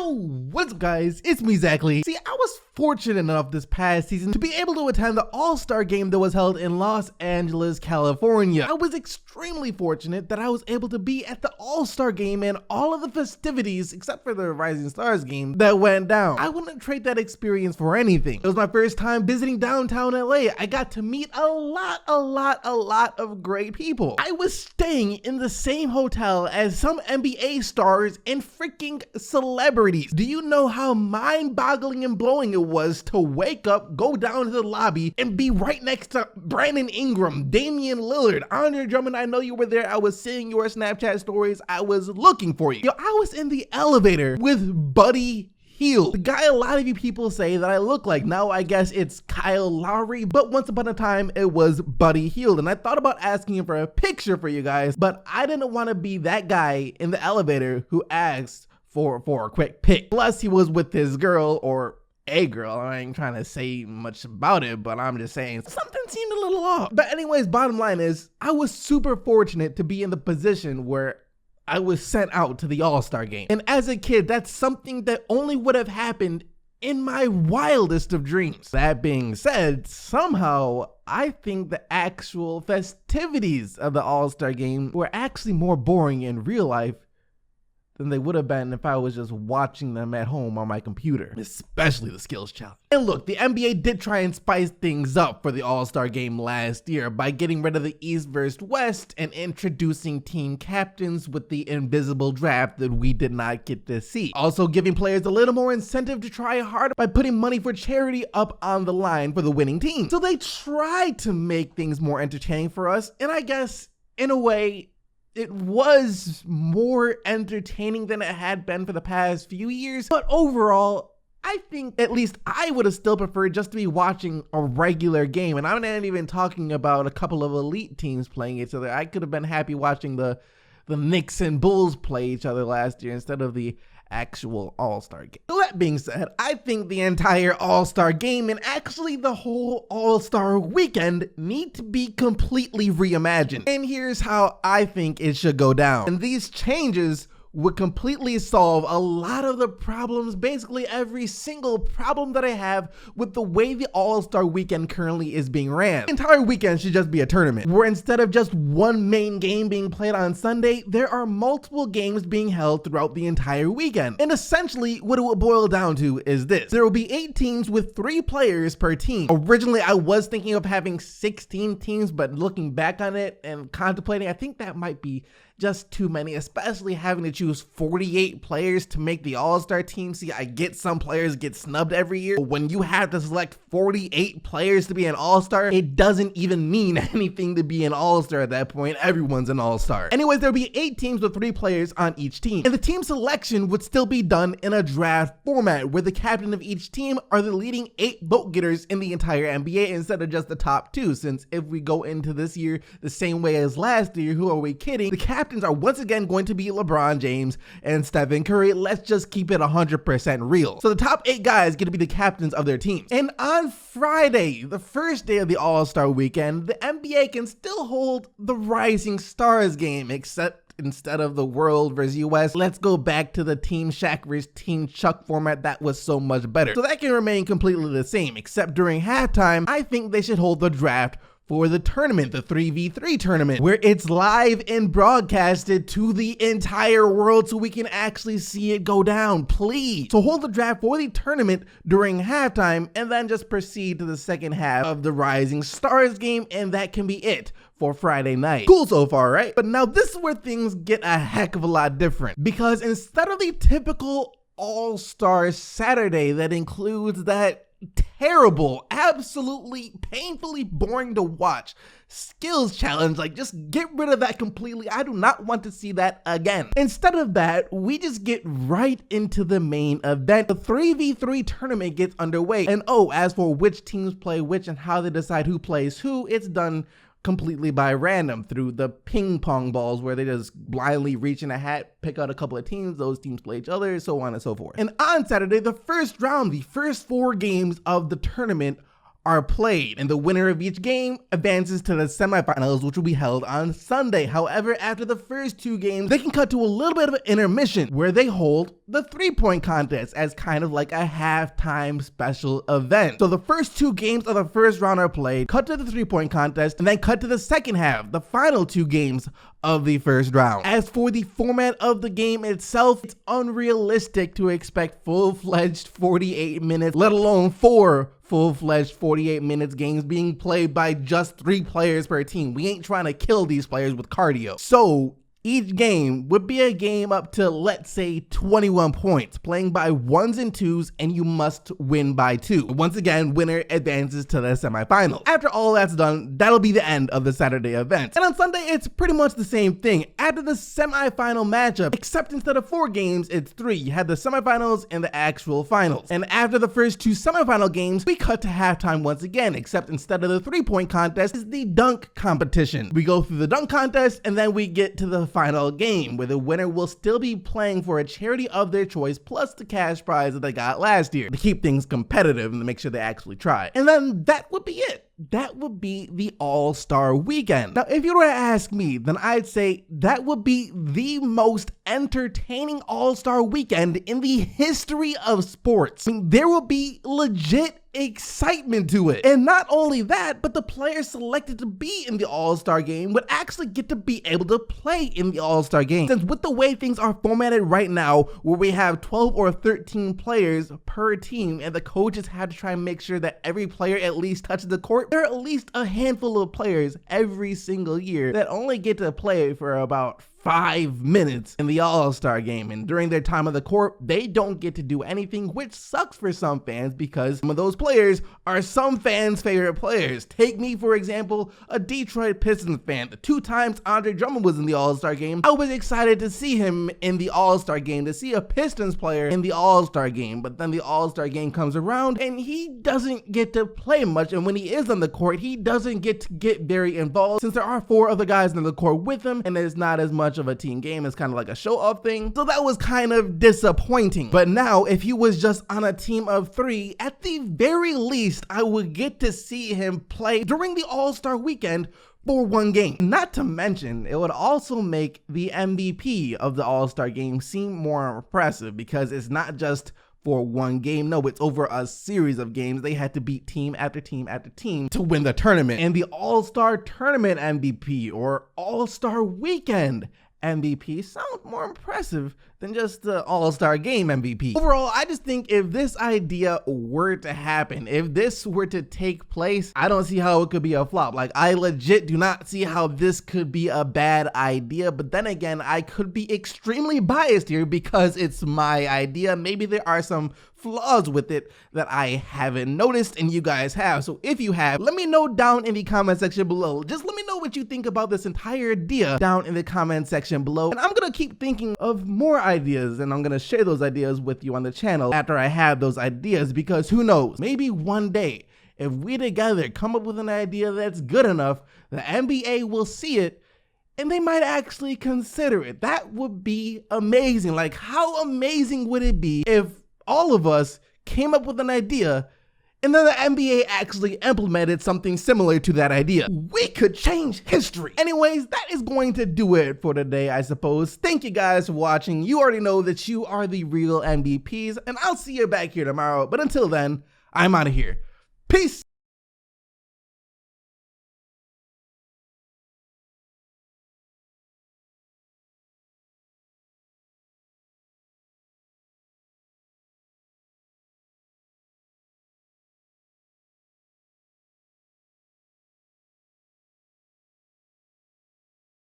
Yo, what's up guys, it's me Zackley. See, I was fortunate enough this past season to be able to attend the All-Star game that was held in Los Angeles, California. I was extremely fortunate that I was able to be at the All-Star game and all of the festivities, except for the Rising Stars game, that went down. I wouldn't trade that experience for anything. It was my first time visiting downtown LA. I got to meet a lot of great people. I was staying in the same hotel as some NBA stars and freaking celebrities. Do you know how mind-boggling and blowing it was to wake up, go down to the lobby, and be right next to Brandon Ingram, Damian Lillard, Andre Drummond? I know you were there. I was seeing your Snapchat stories. I was looking for you. Yo, I was in the elevator with Buddy Hield, the guy a lot of you people say that I look like. Now I guess it's Kyle Lowry, but once upon a time it was Buddy Hield, and I thought about asking him for a picture for you guys, but I didn't want to be that guy in the elevator who asked for a quick pic. Plus he was with his girl, or a girl. I ain't trying to say much about it, but I'm just saying something seemed a little off. But anyways, bottom line is I was super fortunate to be in the position where I was sent out to the All-Star game. And as a kid, that's something that only would have happened in my wildest of dreams. That being said, somehow I think the actual festivities of the All-Star game were actually more boring in real life than they would have been if I was just watching them at home on my computer, especially the skills challenge. And look, the NBA did try and spice things up for the All-Star game last year by getting rid of the East versus West and introducing team captains with the invisible draft that we did not get to see. Also giving players a little more incentive to try harder by putting money for charity up on the line for the winning team. So they tried to make things more entertaining for us, and I guess in a way, it was more entertaining than it had been for the past few years, but overall, I think at least I would have still preferred just to be watching a regular game. And I'm not even talking about a couple of elite teams playing each other. I could have been happy watching the Knicks and Bulls play each other last year instead of the actual All-Star game. So that being said, I think the entire All-Star game and actually the whole All-Star weekend need to be completely reimagined. And here's how I think it should go down. And these changes would completely solve a lot of the problems, basically every single problem that I have with the way the All-Star weekend currently is being ran. The entire weekend should just be a tournament, where instead of just one main game being played on Sunday, there are multiple games being held throughout the entire weekend. And essentially, what it will boil down to is this. There will be 8 teams with 3 players per team. Originally, I was thinking of having 16 teams, but looking back on it and contemplating, I think that might be just too many, especially having to choose 48 players to make the All-Star team. See, I get some players get snubbed every year, but when you have to select 48 players to be an All-Star, it doesn't even mean anything to be an All-Star at that point. Everyone's an All-Star. Anyways, there'll be 8 teams with 3 players on each team, and the team selection would still be done in a draft format where the captain of each team are the leading 8 vote getters in the entire NBA instead of just the top 2, since if we go into this year the same way as last year, who are we kidding? The captains are once again going to be LeBron James and Stephen Curry. Let's just keep it 100% real. So the top 8 guys get to be the captains of their teams. And on Friday, the first day of the All-Star weekend, the NBA can still hold the Rising Stars game, except instead of the World versus US, let's go back to the Team Shaq versus Team Chuck format that was so much better. So that can remain completely the same, except during halftime, I think they should hold the draft for the tournament, the 3v3 tournament, where it's live and broadcasted to the entire world so we can actually see it go down, please. So hold the draft for the tournament during halftime and then just proceed to the second half of the Rising Stars game, and that can be it for Friday night. Cool so far, right? But now this is where things get a heck of a lot different, because instead of the typical All-Star Saturday that includes that terrible, absolutely painfully boring to watch skills challenge, like just get rid of that completely. I do not want to see that again. Instead of that, we just get right into the main event. The 3v3 tournament gets underway, and oh, as for which teams play which and how they decide who plays who, it's done completely by random through the ping pong balls, where they just blindly reach in a hat, pick out a couple of teams, those teams play each other, so on and so forth. And on Saturday, the first round, the first 4 games of the tournament are played, and the winner of each game advances to the semifinals, which will be held on Sunday. However, after the first 2 games, they can cut to a little bit of an intermission where they hold the 3-point contest as kind of like a halftime special event. So the first 2 games of the first round are played, cut to the 3-point contest, and then cut to the second half, the final 2 games of the first round. As for the format of the game itself, it's unrealistic to expect full-fledged 48 minutes, let alone 4 full-fledged 48 minutes games being played by just 3 players per team. We ain't trying to kill these players with cardio. So each game would be a game up to, let's say, 21 points, playing by 1s and 2s, and you must win by 2. Once again, winner advances to the semifinals. After all that's done, that'll be the end of the Saturday event. And on Sunday, it's pretty much the same thing. After the semifinal matchup, except instead of 4 games, it's 3. You had the semifinals and the actual finals. And after the first 2 semifinal games, we cut to halftime once again, except instead of the 3-point contest, is the dunk competition. We go through the dunk contest, and then we get to the final game, where the winner will still be playing for a charity of their choice plus the cash prize that they got last year to keep things competitive and to make sure they actually try. And then that would be it. That would be the All-Star Weekend. Now, if you were to ask me, then I'd say that would be the most entertaining All-Star Weekend in the history of sports. I mean, there will be legit excitement to it. And not only that, but the players selected to be in the All-Star game would actually get to be able to play in the All-Star game. Since with the way things are formatted right now, where we have 12 or 13 players per team, and the coaches have to try and make sure that every player at least touches the court, there are at least a handful of players every single year that only get to play for about 5 minutes in the All-Star game, and during their time on the court, they don't get to do anything, which sucks for some fans because some of those players are some fans' favorite players. Take me, for example, a Detroit Pistons fan. The 2 times Andre Drummond was in the All-Star game, I was excited to see him in the All-Star game, to see a Pistons player in the All-Star game, but then the All-Star game comes around and he doesn't get to play much, and when he is on the court, he doesn't get to get very involved since there are 4 other guys on the court with him, and there's not as much of a team game. It's kind of like a show-off thing. So that was kind of disappointing. But now, if he was just on a team of 3, at the very least, I would get to see him play during the All-Star weekend for 1 game. Not to mention, it would also make the MVP of the All-Star game seem more impressive because it's not just for 1 game. No, it's over a series of games. They had to beat team after team after team to win the tournament. And the All-Star Tournament MVP or All-Star Weekend MVP sounds more impressive than just the All-Star Game MVP. Overall, I just think if this idea were to happen, if this were to take place, I don't see how it could be a flop. Like, I legit do not see how this could be a bad idea, but then again, I could be extremely biased here because it's my idea. Maybe there are some flaws with it that I haven't noticed and you guys have. So if you have, let me know down in the comment section below. Just let me know what you think about this entire idea down in the comment section below. And I'm gonna keep thinking of more ideas, and I'm gonna share those ideas with you on the channel after I have those ideas, because who knows, maybe one day if we together come up with an idea that's good enough, the NBA will see it and they might actually consider it. That would be amazing. Like, how amazing would it be if all of us came up with an idea and then the NBA actually implemented something similar to that idea? We could change history. Anyways, that is going to do it for today, I suppose. Thank you guys for watching. You already know that you are the real MVPs, and I'll see you back here tomorrow. But until then, I'm out of here. Peace.